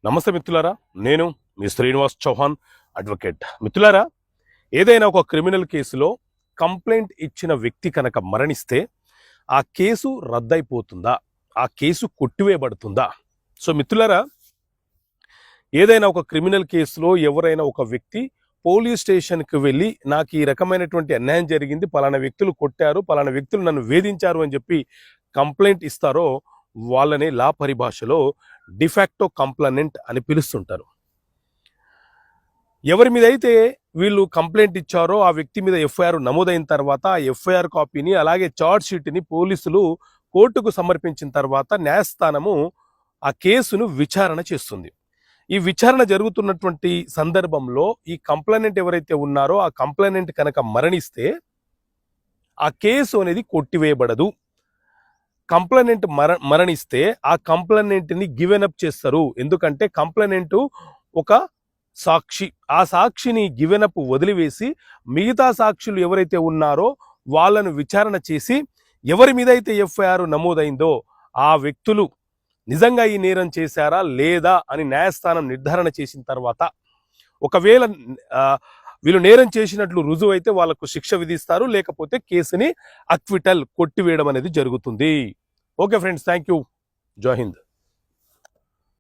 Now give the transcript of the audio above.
నమస్తే మిత్రులారా, నేను మీ శ్రీనివాస్ చౌహాన్ అడ్వకేట్. మిత్రులారా, ఏదైనా ఒక క్రిమినల్ కేసులో కంప్లైంట్ ఇచ్చిన వ్యక్తి కనుక మరణిస్తే ఆ కేసు రద్దయిపోతుందా, ఆ కేసు కొట్టివేయబడుతుందా? సో మిత్రులారా, ఏదైనా ఒక క్రిమినల్ కేసులో ఎవరైనా ఒక వ్యక్తి పోలీస్ స్టేషన్కి వెళ్ళి నాకు ఈ రకమైనటువంటి అన్యాయం జరిగింది, పలానా వ్యక్తులు కొట్టారు, పలానా వ్యక్తులు నన్ను వేధించారు అని చెప్పి కంప్లైంట్ ఇస్తారో వాళ్ళని లా పరిభాషలో డిఫాక్టో కంప్లైనెంట్ అని పిలుస్తుంటారు. ఎవరి మీద అయితే వీళ్ళు కంప్లైంట్ ఇచ్చారో ఆ వ్యక్తి మీద ఎఫ్ఐఆర్ నమోదైన తర్వాత ఆ ఎఫ్ఐఆర్ కాపీని అలాగే చార్జ్ షీట్ని పోలీసులు కోర్టుకు సమర్పించిన తర్వాత న్యాయస్థానము ఆ కేసును విచారణ చేస్తుంది. ఈ విచారణ జరుగుతున్నటువంటి సందర్భంలో ఈ కంప్లైనెంట్ ఎవరైతే ఉన్నారో ఆ కంప్లైనెంట్ కనుక మరణిస్తే ఆ కేసు అనేది కొట్టివేయబడదు. కంప్లైనెంట్ మరణిస్తే ఆ కంప్లైనెంట్ని గివెన్ అప్ చేస్తారు. ఎందుకంటే కంప్లైనెంట్ ఒక సాక్షి, ఆ సాక్షిని గివెన్ అప్ వదిలివేసి మిగతా సాక్షులు ఎవరైతే ఉన్నారో వాళ్ళను విచారణ చేసి ఎవరి మీద అయితే ఎఫ్ఐఆర్ నమోదైందో ఆ వ్యక్తులు నిజంగా ఈ నేరం చేశారా లేదా అని న్యాయస్థానం నిర్ధారణ చేసిన తర్వాత ఒకవేళ వీళ్ళు నేరం చేసినట్లు రుజువు అయితే వాళ్లకు శిక్ష విధిస్తారు, లేకపోతే కేసుని అక్విటల్ కొట్టివేయడం అనేది జరుగుతుంది. Okay friends, thank you. జై హింద్.